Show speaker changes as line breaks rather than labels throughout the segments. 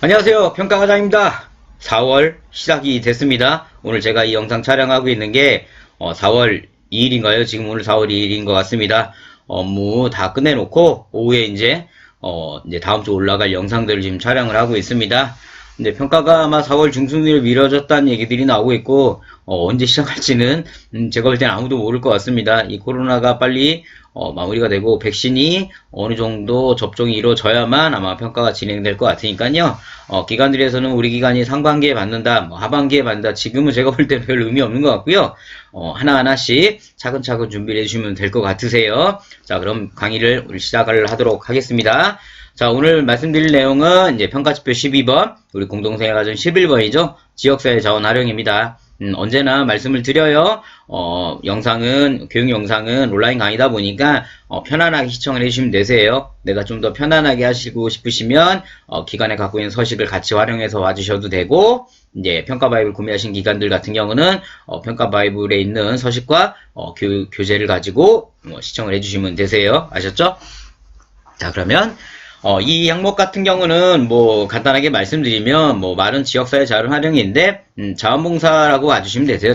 안녕하세요. 평가과장입니다. 4월 시작이 됐습니다. 오늘 제가 이 영상 촬영하고 있는 게 4월 2일인가요? 지금 오늘 4월 2일인 것 같습니다. 업무 다 끝내놓고 오후에 이제 다음 주 올라갈 영상들을 지금 촬영을 하고 있습니다. 근데 평가가 아마 4월 중순으로 미뤄졌다는 얘기들이 나오고 있고 언제 시작할지는 제가 볼 땐 아무도 모를 것 같습니다. 이 코로나가 빨리 마무리가 되고 백신이 어느 정도 접종이 이루어져야만 아마 평가가 진행될 것 같으니까요. 기관들에서는 우리 기관이 상반기에 받는다, 뭐 하반기에 받는다. 지금은 제가 볼 때는 별 의미 없는 것 같고요. 하나하나씩 차근차근 준비를 해주시면 될 것 같으세요. 자, 그럼 강의를 우리 시작을 하도록 하겠습니다. 자, 오늘 말씀드릴 내용은 이제 평가지표 12번, 우리 공동생활과정 11번이죠. 지역사회 자원 활용입니다. 언제나 말씀을 드려요. 교육 영상은 온라인 강의다 보니까, 편안하게 시청을 해주시면 되세요. 내가 좀 더 편안하게 하시고 싶으시면, 기관에 갖고 있는 서식을 같이 활용해서 와주셔도 되고, 이제 평가 바이블 구매하신 기관들 같은 경우는, 평가 바이블에 있는 서식과, 교재를 가지고, 시청을 해주시면 되세요. 아셨죠? 자, 그러면, 이 항목 같은 경우는 뭐 간단하게 말씀드리면 뭐 말은 지역사회 자원 활용인데 자원봉사라고 봐주시면 되세요.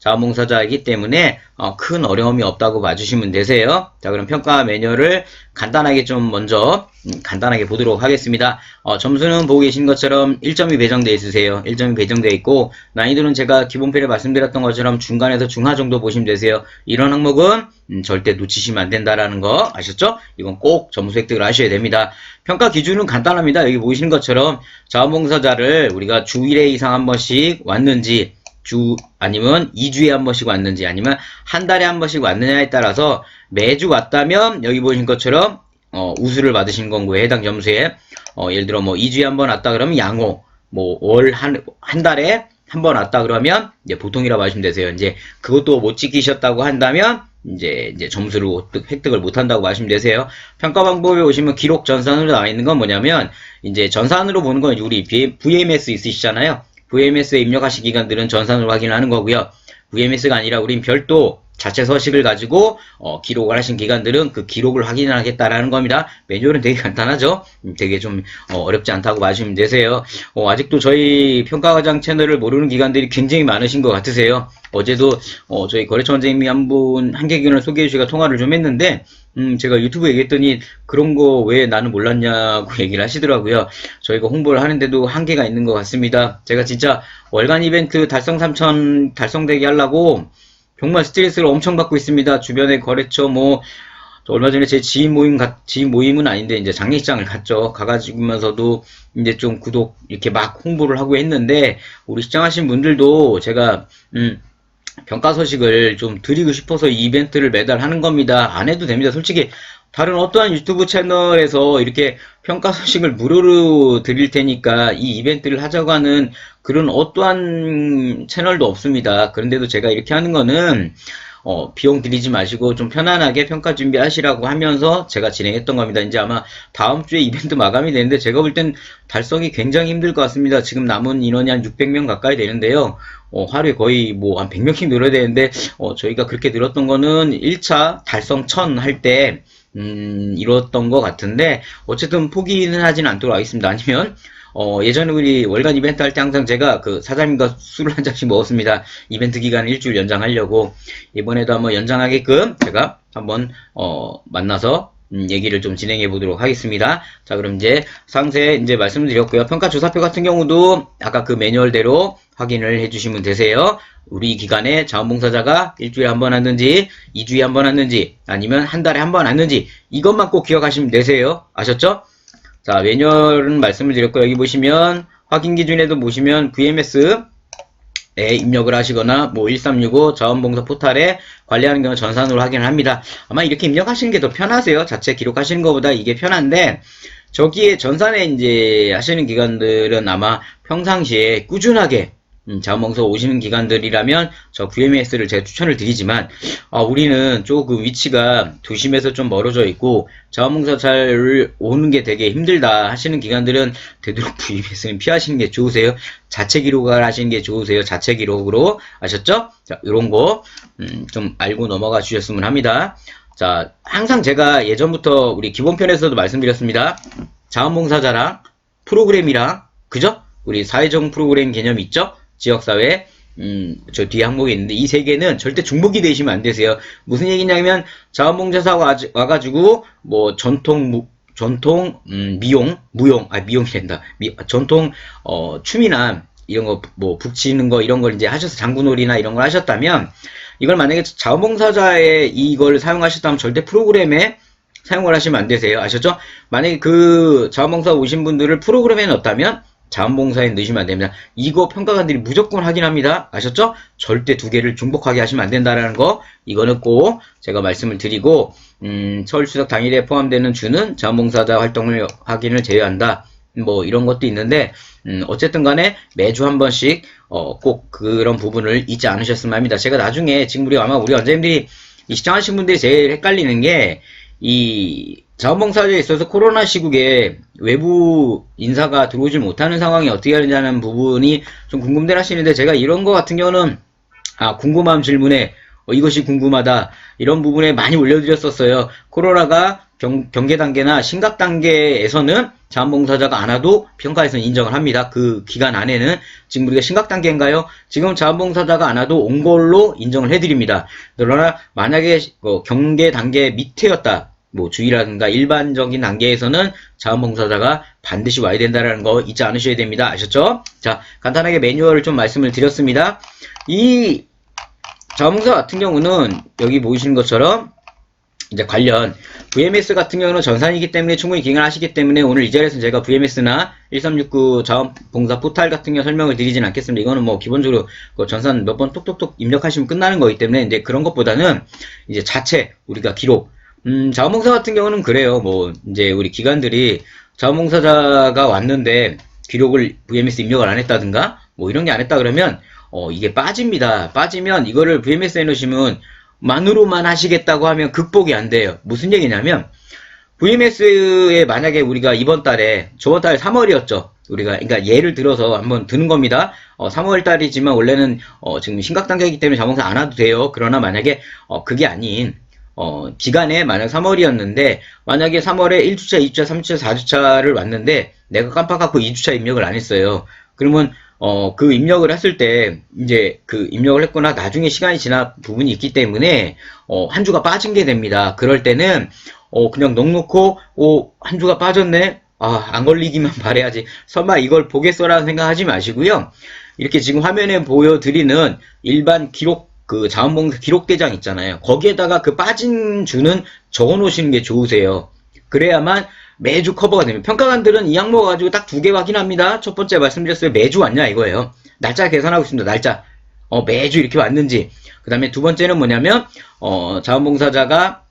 자원봉사자이기 때문에 큰 어려움이 없다고 봐주시면 되세요. 자, 그럼 평가 매뉴얼을 간단하게 좀 먼저 간단하게 보도록 하겠습니다. 점수는 보고 계신 것처럼 1점이 배정되어 있으세요. 1점이 배정되어 있고 난이도는 제가 기본편에 말씀드렸던 것처럼 중간에서 중하 정도 보시면 되세요. 이런 항목은 절대 놓치시면 안 된다라는 거 아셨죠? 이건 꼭 점수 획득을 하셔야 됩니다. 평가 기준은 간단합니다. 여기 보시는 것처럼 자원봉사자를 우리가 주 1회 이상 한 번씩 왔는지 아니면 2주에 한 번씩 왔는지 아니면 한 달에 한 번씩 왔느냐에 따라서 매주 왔다면 여기 보신 것처럼 우수를 받으신 건고에 해당 점수에 예를 들어 뭐 2주에 한 번 왔다 그러면 양호, 뭐 한 달에 한 번 왔다 그러면 이제 보통이라고 하시면 되세요. 이제 그것도 못 지키셨다고 한다면 이제 점수를 획득을 못 한다고 하시면 되세요. 평가 방법에 오시면 기록 전산으로 나와 있는 건 뭐냐면 이제 전산으로 보는 건 우리 VMS 있으시잖아요. VMS에 입력하신 기관들은 전산으로 확인하는 거고요. VMS가 아니라 우린 별도 자체 서식을 가지고 기록을 하신 기관들은 그 기록을 확인하겠다라는 겁니다. 매뉴얼은 되게 간단하죠. 되게 좀 어렵지 않다고 봐주시면 되세요. 아직도 저희 평가과장 채널을 모르는 기관들이 굉장히 많으신 것 같으세요. 어제도 저희 거래처 원장님이 한 개 기관을 소개해 주시고 통화를 좀 했는데 제가 유튜브 얘기했더니 그런 거 왜 나는 몰랐냐고 얘기를 하시더라고요. 저희가 홍보를 하는데도 한계가 있는 것 같습니다. 제가 진짜 월간 이벤트 달성 3천 달성되게 하려고 정말 스트레스를 엄청 받고 있습니다. 주변에 거래처 얼마 전에 제 지인 모임은 아닌데 이제 장례식장을 갔죠. 가가지고면서도 이제 좀 구독 이렇게 막 홍보를 하고 했는데 우리 시청하신 분들도 제가 평가 소식을 좀 드리고 싶어서 이 이벤트를 매달 하는 겁니다. 안 해도 됩니다. 솔직히 다른 어떠한 유튜브 채널에서 이렇게 평가 소식을 무료로 드릴 테니까 이 이벤트를 하자고 하는 그런 어떠한 채널도 없습니다. 그런데도 제가 이렇게 하는 거는 비용 들이지 마시고 좀 편안하게 평가 준비하시라고 하면서 제가 진행했던 겁니다. 이제 아마 다음 주에 이벤트 마감이 되는데 제가 볼 땐 달성이 굉장히 힘들 것 같습니다. 지금 남은 인원이 한 600명 가까이 되는데요. 하루에 거의 한 100명씩 늘어야 되는데 저희가 그렇게 늘었던 거는 1차 달성 1000 할 때 이뤘던 것 같은데 어쨌든 포기는 하진 않도록 하겠습니다. 아니면 예전에 우리 월간 이벤트 할 때 항상 제가 그 사장님과 술을 한 잔씩 먹었습니다. 이벤트 기간을 일주일 연장하려고. 이번에도 한번 연장하게끔 제가 한번 만나서 얘기를 좀 진행해 보도록 하겠습니다. 자, 그럼 이제 상세 이제 말씀드렸고요. 평가 조사표 같은 경우도 아까 그 매뉴얼대로 확인을 해주시면 되세요. 우리 기관에 자원봉사자가 일주일에 한 번 왔는지 2주에 한 번 왔는지 아니면 한 달에 한 번 왔는지 이것만 꼭 기억하시면 되세요. 아셨죠? 자, 매뉴얼은 말씀을 드렸고 여기 보시면 확인 기준에도 보시면 VMS에 입력을 하시거나 1365 자원봉사 포탈에 관리하는 경우 전산으로 확인을 합니다. 아마 이렇게 입력하시는 게 더 편하세요. 자체 기록하시는 것보다 이게 편한데 저기에 전산에 이제 하시는 기관들은 아마 평상시에 꾸준하게 자원봉사 오시는 기관들이라면 저 VMS를 제가 추천을 드리지만 우리는 조금 위치가 도심에서 좀 멀어져 있고 자원봉사 잘 오는 게 되게 힘들다 하시는 기관들은 되도록 VMS는 피하시는 게 좋으세요. 자체 기록을 하시는 게 좋으세요. 자체 기록으로 아셨죠? 자, 이런 거 좀 알고 넘어가 주셨으면 합니다. 자, 항상 제가 예전부터 우리 기본편에서도 말씀드렸습니다. 자원봉사자랑 프로그램이랑, 그죠? 우리 사회적 프로그램 개념 있죠? 지역사회, 저 뒤에 항목에 있는데, 이 세 개는 절대 중복이 되시면 안 되세요. 무슨 얘기냐면, 자원봉사사가 와가지고, 뭐, 미용, 무용, 미용이 된다. 전통, 춤이나, 이런 거, 뭐, 북치는 거, 이런 걸 이제 하셔서 장구놀이나 이런 걸 하셨다면, 이걸 만약에 자원봉사자에 이걸 사용하셨다면 절대 프로그램에 사용을 하시면 안 되세요. 아셨죠? 만약에 그 자원봉사 오신 분들을 프로그램에 넣었다면, 자원봉사에 넣으시면 안 됩니다. 이거 평가관들이 무조건 확인합니다. 아셨죠? 절대 두 개를 중복하게 하시면 안 된다라는 거, 이거는 꼭 제가 말씀을 드리고, 설 추석 당일에 포함되는 주는 자원봉사자 활동을 확인을 제외한다. 뭐 이런 것도 있는데, 어쨌든 간에 매주 한 번씩 꼭 그런 부분을 잊지 않으셨으면 합니다. 제가 나중에 지금 우리 원장님들이 이 시청하신 분들이 제일 헷갈리는 게, 이 자원봉사자에 있어서 코로나 시국에 외부 인사가 들어오질 못하는 상황이 어떻게 하느냐는 부분이 좀 궁금들 하시는데, 제가 이런 거 같은 경우는 궁금한 질문에 이것이 궁금하다 이런 부분에 많이 올려드렸었어요. 코로나가 경계 단계나 심각 단계에서는 자원봉사자가 안 와도 평가에서는 인정을 합니다. 그 기간 안에는. 지금 우리가 심각 단계인가요? 지금 자원봉사자가 안 와도 온 걸로 인정을 해드립니다. 그러나 만약에 경계 단계 밑에였다, 뭐 주의라든가 일반적인 단계에서는 자원봉사자가 반드시 와야 된다는 거 잊지 않으셔야 됩니다. 아셨죠? 자, 간단하게 매뉴얼을 좀 말씀을 드렸습니다. 이 자원봉사 같은 경우는 여기 보이시는 것처럼 이제 관련 VMS 같은 경우는 전산이기 때문에 충분히 기능을 하시기 때문에 오늘 이 자리에서 제가 VMS나 1369 자원봉사 포탈 같은 경우 설명을 드리진 않겠습니다. 이거는 뭐 기본적으로 그 전산 몇 번 톡톡톡 입력하시면 끝나는 거기 때문에 이제 그런 것보다는 이제 자체 우리가 기록, 자원봉사 같은 경우는 그래요. 뭐 이제 우리 기관들이 자원봉사자가 왔는데 기록을 VMS 입력을 안 했다든가 뭐 이런 게 안 했다 그러면 이게 빠집니다. 빠지면 이거를 VMS에 넣으시면 만으로만 하시겠다고 하면 극복이 안 돼요. 무슨 얘기냐면 VMS에 만약에 우리가 이번 달에 저번 달 3월이었죠. 우리가 그러니까 예를 들어서 한번 드는 겁니다. 3월 달이지만 원래는 지금 심각 단계이기 때문에 자원봉사 안 와도 돼요. 그러나 만약에 그게 아닌 기간에 만약 3월이었는데 만약에 3월에 1주차, 2주차, 3주차, 4주차를 왔는데 내가 깜빡하고 2주차 입력을 안 했어요. 그러면 그 입력을 했을 때, 이제 그 입력을 했거나 나중에 시간이 지난 부분이 있기 때문에, 한 주가 빠진 게 됩니다. 그럴 때는, 그냥 넉넉고, 한 주가 빠졌네? 안 걸리기만 바래야지. 설마 이걸 보겠어라는 생각하지 마시고요. 이렇게 지금 화면에 보여드리는 일반 기록, 그 자원봉사 기록대장 있잖아요. 거기에다가 그 빠진 주는 적어 놓으시는 게 좋으세요. 그래야만 매주 커버가 됩니다. 평가관들은 이 항목 가지고 딱 두 개 확인합니다. 첫 번째 말씀드렸어요. 매주 왔냐 이거예요. 날짜 계산하고 있습니다. 날짜. 매주 이렇게 왔는지. 그 다음에 두 번째는 뭐냐면 자원봉사자가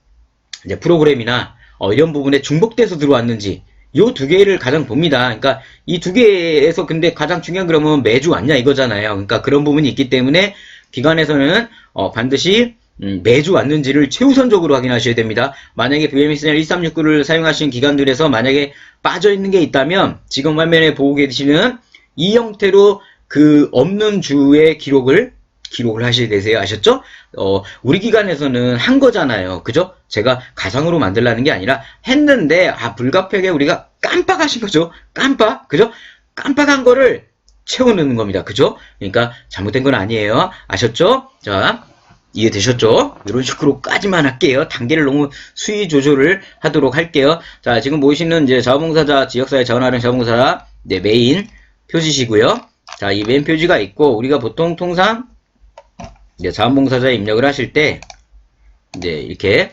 이제 프로그램이나 이런 부분에 중복돼서 들어왔는지 요 두 개를 가장 봅니다. 그러니까 이 두 개에서 근데 가장 중요한 그러면 매주 왔냐 이거잖아요. 그러니까 그런 부분이 있기 때문에 기관에서는 반드시 매주 왔는지를 최우선적으로 확인하셔야 됩니다. 만약에 VMS나 1369를 사용하시는 기관들에서 만약에 빠져있는 게 있다면 지금 화면에 보고 계시는 이 형태로 그 없는 주의 기록을 하셔야 되세요. 아셨죠? 우리 기관에서는 한 거잖아요. 그죠? 제가 가상으로 만들라는 게 아니라 했는데 불가피하게 우리가 깜빡하신 거죠. 그죠? 깜빡한 거를 채워넣는 겁니다. 그죠? 그러니까 잘못된 건 아니에요. 아셨죠? 자, 이해되셨죠? 이런 식으로까지만 할게요. 단계를 너무 수위 조절을 하도록 할게요. 자, 지금 보이시는 이제 자원봉사자, 지역사회 자원활용 자원봉사, 네, 메인 표지시고요. 자, 이 메인 표지가 있고, 우리가 보통 통상, 이제 자원봉사자 입력을 하실 때, 이제 이렇게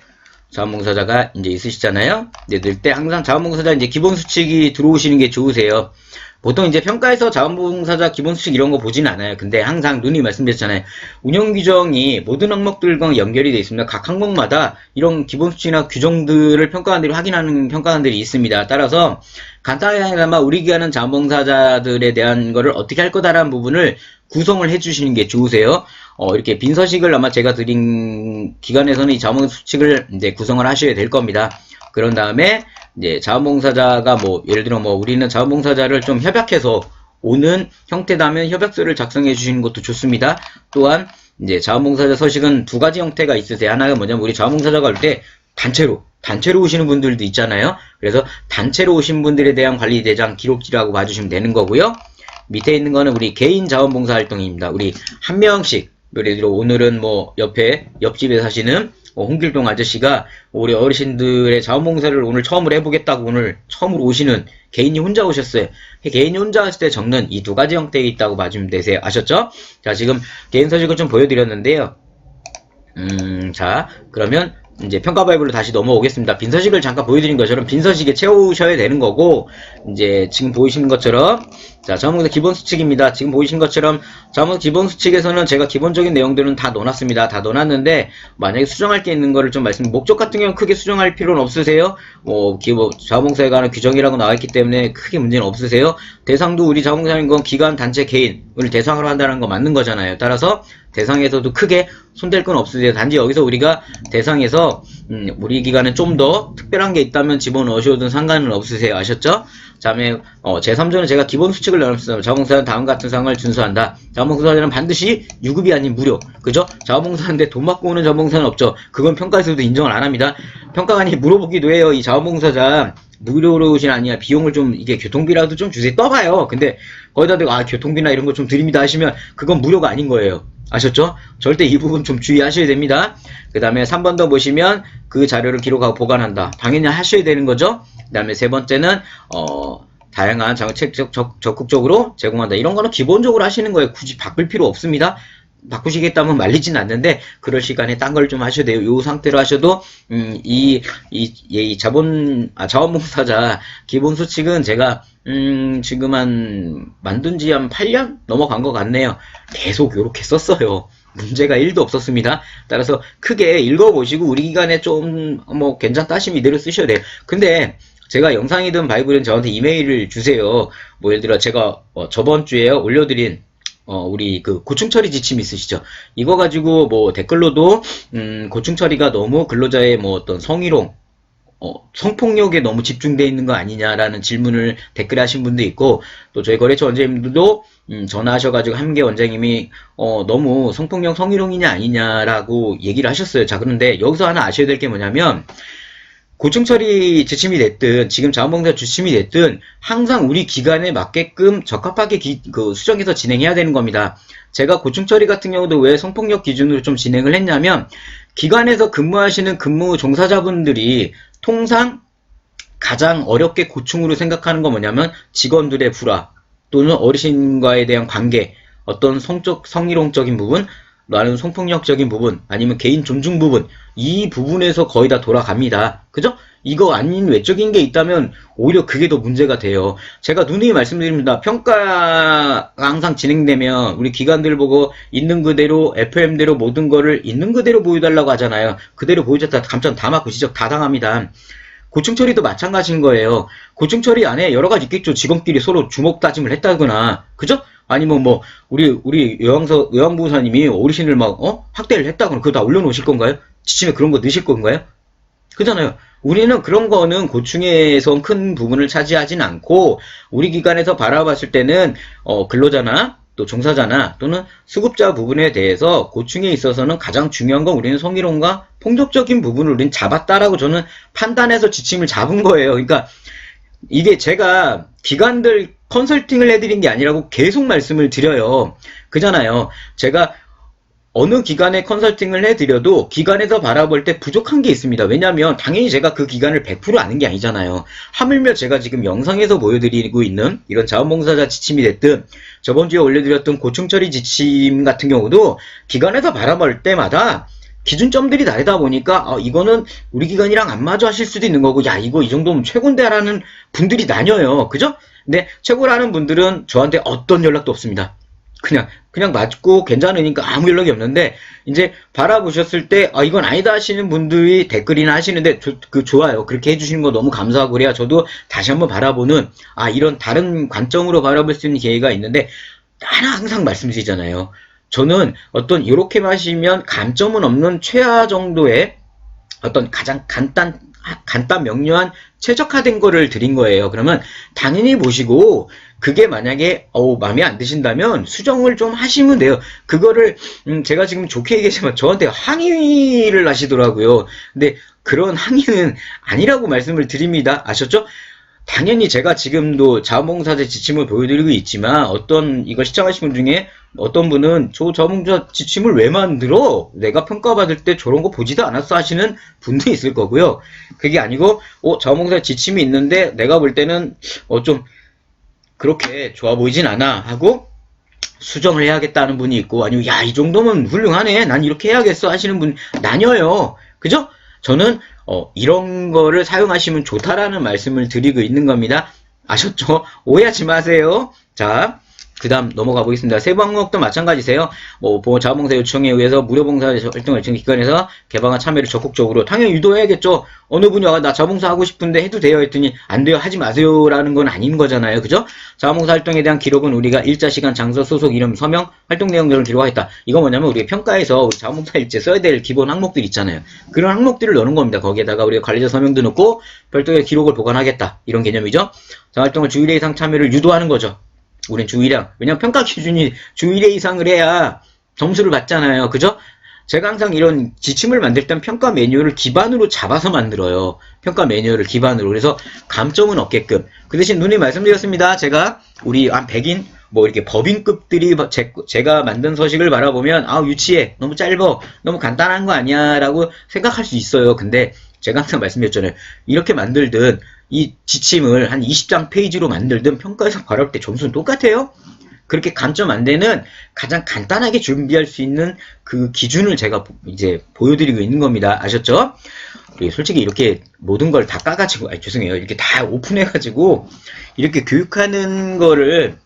자원봉사자가 이제 있으시잖아요. 이제 넣을 때 항상 자원봉사자 이제 기본 수칙이 들어오시는 게 좋으세요. 보통 이제 평가에서 자원봉사자 기본 수칙 이런 거 보진 않아요. 근데 항상 누님 말씀드렸잖아요. 운영 규정이 모든 항목들과 연결이 되어 있습니다. 각 항목마다 이런 기본 수칙이나 규정들을 평가관들이 확인하는 평가관들이 있습니다. 따라서 간단하게나마 우리 기관은 자원봉사자들에 대한 거를 어떻게 할 거다라는 부분을 구성을 해주시는 게 좋으세요. 이렇게 빈 서식을 아마 제가 드린 기관에서는 이 자원봉사 수칙을 이제 구성을 하셔야 될 겁니다. 그런 다음에 이제 자원봉사자가 뭐 예를 들어 뭐 우리는 자원봉사자를 좀 협약해서 오는 형태다면 협약서를 작성해 주시는 것도 좋습니다. 또한 이제 자원봉사자 서식은 두 가지 형태가 있으세요. 하나가 뭐냐면 우리 자원봉사자가 올 때 단체로 오시는 분들도 있잖아요. 그래서 단체로 오신 분들에 대한 관리대장 기록지라고 봐주시면 되는 거고요. 밑에 있는 거는 우리 개인 자원봉사 활동입니다. 우리 한 명씩, 예를 들어 오늘은 뭐 옆집에 사시는 홍길동 아저씨가 우리 어르신들의 자원봉사를 오늘 처음으로 해보겠다고 오늘 처음으로 오시는 개인이 혼자 오셨어요. 개인이 혼자 왔을 때 적는 이 두 가지 형태가 있다고 봐주면 되세요. 아셨죠? 자, 지금 개인 서식을 좀 보여드렸는데요. 자, 그러면 이제 평가 바이블로 다시 넘어오겠습니다. 빈서식을 잠깐 보여드린 것처럼 빈서식에 채우셔야 되는 거고, 이제 지금 보이시는 것처럼, 자, 자원봉사 기본 수칙입니다. 지금 보이신 것처럼 자원봉사 기본 수칙에서는 제가 기본적인 내용들은 다 넣어놨습니다. 다 넣어놨는데, 만약에 수정할 게 있는 거를 좀 목적 같은 경우는 크게 수정할 필요는 없으세요. 자원봉사에 관한 규정이라고 나와있기 때문에 크게 문제는 없으세요. 대상도 우리 자원봉사인 건 기관, 단체, 개인을 대상으로 한다는 거 맞는 거잖아요. 따라서 대상에서도 크게 손댈 건 없으세요. 단지 여기서 우리가 대상에서 우리 기관에 좀 더 특별한 게 있다면 집어넣으셔도 상관은 없으세요. 아셨죠? 다음에 제3조는 제가 기본 수칙을 넣었습니다. 자원봉사는 다음 같은 사항을 준수한다. 자원봉사자는 반드시 유급이 아닌 무료. 그죠? 자원봉사인데 돈 받고 오는 자원봉사는 없죠. 그건 평가에서도 인정을 안 합니다. 평가관이 물어보기도 해요. 이 자원봉사자 무료로 오신 아니야. 비용을 좀, 이게 교통비라도 좀 주세요. 떠봐요. 근데 거기다 대고 교통비나 이런 거 좀 드립니다 하시면 그건 무료가 아닌 거예요. 아셨죠? 절대 이 부분 좀 주의하셔야 됩니다. 그 다음에 3번 더 보시면 그 자료를 기록하고 보관한다. 당연히 하셔야 되는 거죠. 그 다음에 세 번째는 다양한 정책 적극적으로 제공한다. 이런 거는 기본적으로 하시는 거예요. 굳이 바꿀 필요 없습니다. 바꾸시겠다면 말리진 않는데 그럴 시간에 딴 걸 좀 하셔야 돼요. 이 상태로 하셔도 자원봉사자 기본 수칙은 제가 지금 만든 지 한 8년 넘어간 것 같네요. 계속 이렇게 썼어요. 문제가 1도 없었습니다. 따라서 크게 읽어보시고 우리 기간에 좀 괜찮다 하시면 이대로 쓰셔야 돼요. 근데 제가 영상이든 바이블이든 저한테 이메일을 주세요. 뭐 예를 들어 제가 저번 주에 올려드린 우리 그 고충 처리 지침 있으시죠? 이거 가지고 댓글로도 고충 처리가 너무 근로자의 어떤 성희롱, 성폭력에 너무 집중되어 있는 거 아니냐라는 질문을 댓글에 하신 분도 있고, 또 저희 거래처 원장님들도 전화하셔가지고 함계 원장님이 너무 성폭력 성희롱이냐 아니냐라고 얘기를 하셨어요. 자, 그런데 여기서 하나 아셔야 될 게 뭐냐면 고충 처리 지침이 됐든 지금 자원봉사 지침이 됐든 항상 우리 기간에 맞게끔 적합하게 수정해서 진행해야 되는 겁니다. 제가 고충 처리 같은 경우도 왜 성폭력 기준으로 좀 진행을 했냐면 기관에서 근무하시는 근무 종사자분들이 통상 가장 어렵게 고충으로 생각하는 건 뭐냐면 직원들의 불화 또는 어르신과에 대한 관계, 어떤 성희롱적인 부분, 나는 성폭력적인 부분, 아니면 개인 존중 부분, 이 부분에서 거의 다 돌아갑니다. 그죠? 이거 아닌 외적인 게 있다면 오히려 그게 더 문제가 돼요. 제가 누누이 말씀드립니다. 평가가 항상 진행되면 우리 기관들 보고 있는 그대로 FM대로 모든 거를 있는 그대로 보여달라고 하잖아요. 그대로 보여줬다 감점 다 맞고 지적 다 당합니다. 고충 처리도 마찬가지인 거예요. 고충 처리 안에 여러 가지 있겠죠. 직원끼리 서로 주먹 다짐을 했다거나, 그죠? 아니면 우리 요양보호사님이 어르신을 학대를 했다거나 그거 다 올려놓으실 건가요? 지침에 그런 거 넣으실 건가요? 그잖아요. 우리는 그런 거는 고충에서 큰 부분을 차지하진 않고, 우리 기관에서 바라봤을 때는, 근로자나, 또 종사자나, 또는 수급자 부분에 대해서 고충에 있어서는 가장 중요한 건 우리는 성희롱과 폭력적인 부분을 우리는 잡았다라고 저는 판단해서 지침을 잡은 거예요. 그러니까, 이게 제가 기관들 컨설팅을 해드린 게 아니라고 계속 말씀을 드려요. 그잖아요. 제가 어느 기관에 컨설팅을 해드려도 기관에서 바라볼 때 부족한 게 있습니다. 왜냐하면 당연히 제가 그 기관을 100% 아는 게 아니잖아요. 하물며 제가 지금 영상에서 보여드리고 있는 이런 자원봉사자 지침이 됐든 저번 주에 올려드렸던 고충 처리 지침 같은 경우도 기관에서 바라볼 때마다 기준점들이 다르다 보니까 이거는 우리 기관이랑 안 맞아 하실 수도 있는 거고, 야 이거 이 정도면 최고인데 라는 분들이 나뉘어요. 그죠? 근데 최고라는 분들은 저한테 어떤 연락도 없습니다. 그냥 맞고 괜찮으니까 아무 연락이 없는데, 이제 바라보셨을 때 이건 아니다 하시는 분들이 댓글이나 하시는데 좋아요. 그렇게 해주시는 거 너무 감사하고 그래야 저도 다시 한번 바라보는 이런 다른 관점으로 바라볼 수 있는 기회가 있는데, 하나 항상 말씀드리잖아요. 저는 이렇게 마시면 감점은 없는 최하 정도의 어떤 가장 간단한 간단 명료한 최적화된 거를 드린 거예요. 그러면 당연히 보시고 그게 만약에 마음에 안 드신다면 수정을 좀 하시면 돼요. 그거를 제가 지금 좋게 얘기하지만 저한테 항의를 하시더라고요. 근데 그런 항의는 아니라고 말씀을 드립니다. 아셨죠? 당연히 제가 지금도 자원봉사자 지침을 보여드리고 있지만 어떤 이거 시청하신 분 중에 어떤 분은 저 자원봉사 지침을 왜 만들어? 내가 평가받을 때 저런 거 보지도 않았어 하시는 분도 있을 거고요. 그게 아니고 자원봉사 지침이 있는데 내가 볼 때는 좀 그렇게 좋아 보이진 않아 하고 수정을 해야겠다는 분이 있고, 아니면 야 이 정도면 훌륭하네 난 이렇게 해야겠어 하시는 분 나뉘어요. 그죠? 저는 이런 거를 사용하시면 좋다라는 말씀을 드리고 있는 겁니다. 아셨죠? 오해하지 마세요. 자, 그 다음 넘어가 보겠습니다. 세부 항목도 마찬가지세요. 자원봉사 요청에 의해서 무료봉사 활동을 요청 기관에서 개방한 참여를 적극적으로 당연히 유도해야겠죠. 어느 분이 나 자원봉사 하고 싶은데 해도 돼요 했더니 안 돼요 하지 마세요 라는 건 아닌 거잖아요. 그죠? 자원봉사 활동에 대한 기록은 우리가 일자, 시간, 장소, 소속, 이름, 서명, 활동 내용 등을 기록하겠다. 이거 뭐냐면 우리가 평가에서 우리 자원봉사 일제 써야 될 기본 항목들 있잖아요. 그런 항목들을 넣는 겁니다. 거기에다가 우리가 관리자 서명도 넣고 별도의 기록을 보관하겠다. 이런 개념이죠. 자, 활동을 주 1회 이상 참여를 유도하는 거죠. 우린 주 1회. 왜냐면 평가 기준이 주 1회 이상을 해야 점수를 받잖아요. 그죠? 제가 항상 이런 지침을 만들 땐 평가 매뉴얼을 기반으로 잡아서 만들어요. 평가 매뉴얼을 기반으로. 그래서 감점은 없게끔. 그 대신 누님 말씀드렸습니다. 제가 우리 한 100인 이렇게 법인급들이 제가 만든 서식을 바라보면 유치해. 너무 짧어. 너무 간단한 거 아니야 라고 생각할 수 있어요. 근데 제가 항상 말씀드렸잖아요. 이렇게 만들든 이 지침을 한 20장 페이지로 만들든 평가에서 바라볼 때 점수는 똑같아요. 그렇게 감점 안 되는 가장 간단하게 준비할 수 있는 그 기준을 제가 이제 보여드리고 있는 겁니다. 아셨죠? 솔직히 이렇게 모든 걸 다 까가지고, 죄송해요. 이렇게 다 오픈해가지고 이렇게 교육하는 거를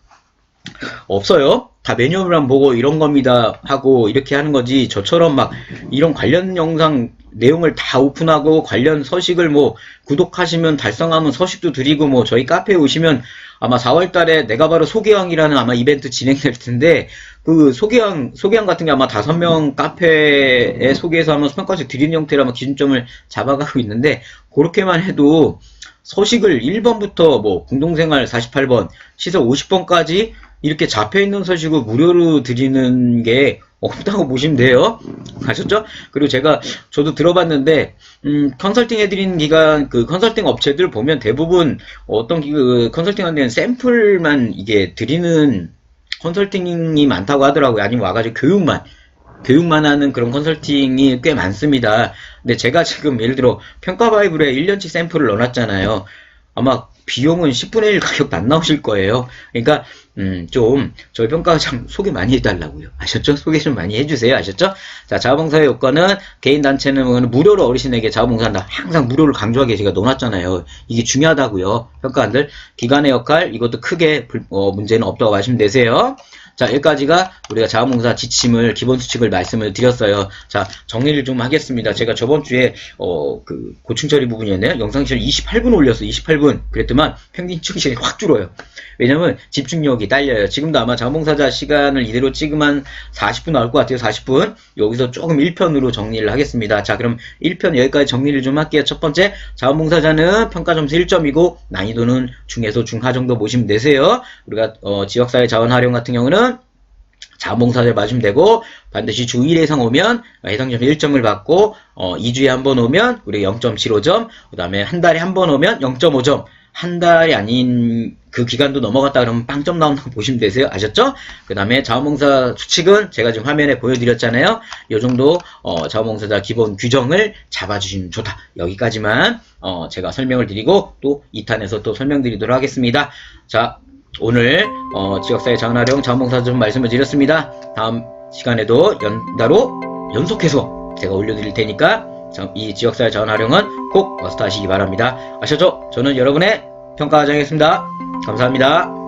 없어요. 다 매뉴얼만 보고 이런 겁니다 하고 이렇게 하는 거지, 저처럼 막 이런 관련 영상 내용을 다 오픈하고 관련 서식을 구독하시면 달성하면 서식도 드리고 저희 카페에 오시면 아마 4월달에 내가 바로 소개왕이라는 아마 이벤트 진행될 텐데, 그 소개왕 같은 게 아마 5명 카페에 소개해서 하면 평가씩 드리는 형태로 아마 기준점을 잡아가고 있는데, 그렇게만 해도 서식을 1번부터 공동생활 48번, 시설 50번까지 이렇게 잡혀있는 서식을 무료로 드리는 게 없다고 보시면 돼요. 아셨죠? 그리고 저도 들어봤는데, 컨설팅 해드리는 기관, 그 컨설팅 업체들 보면 대부분 어떤 컨설팅 하는 데는 샘플만 이게 드리는 컨설팅이 많다고 하더라고요. 아니면 와가지고 교육만 하는 그런 컨설팅이 꽤 많습니다. 근데 제가 지금 예를 들어 평가 바이블에 1년치 샘플을 넣어놨잖아요. 아마 비용은 10분의 1 가격도 안 나오실 거예요. 그러니까 좀 저희 평가 참 소개 많이 해달라고요. 아셨죠? 소개 좀 많이 해주세요. 아셨죠? 자, 자원봉사의 요건은 개인 단체는 무료로 어르신에게 자원봉사한다. 항상 무료를 강조하게 제가 넣어놨잖아요. 이게 중요하다고요. 평가관들 기관의 역할, 이것도 크게 문제는 없다고 하시면 되세요. 자, 여기까지가 우리가 자원봉사 지침을, 기본 수칙을 말씀을 드렸어요. 자, 정리를 좀 하겠습니다. 제가 저번 주에 그 고충 처리 부분이었네요. 영상 시간 28분 올렸어요. 28분. 그랬더만 평균 시청 시간이 확 줄어요. 왜냐면 집중력이 딸려요. 지금도 아마 자원봉사자 시간을 이대로 찍으면 40분 나올 것 같아요. 40분. 여기서 조금 1편으로 정리를 하겠습니다. 자, 그럼 1편 여기까지 정리를 좀 할게요. 첫 번째, 자원봉사자는 평가 점수 1점이고 난이도는 중에서 중하 정도 보시면 되세요. 우리가 지역사회 자원 활용 같은 경우는 자원봉사자를 맞으면 되고, 반드시 주 1회 이상 오면 해당 점수 1점을 받고, 2주에 한 번 오면 우리가 0.75점, 그 다음에 한 달에 한 번 오면 0.5점, 한 달이 아닌 그 기간도 넘어갔다 그러면 빵점 나온다고 보시면 되세요. 아셨죠? 그 다음에 자원봉사 수칙은 제가 지금 화면에 보여드렸잖아요. 요 정도 자원봉사자 기본 규정을 잡아주시면 좋다. 여기까지만 제가 설명을 드리고 또 2탄에서 또 설명드리도록 하겠습니다. 자, 오늘 지역사회 자원활용 자원봉사 좀 말씀을 드렸습니다. 다음 시간에도 연속해서 제가 올려드릴 테니까 이 지역사회 자원활용은 꼭 마스터하시기 바랍니다. 아셨죠? 저는 여러분의 평가과장이었습니다. 감사합니다.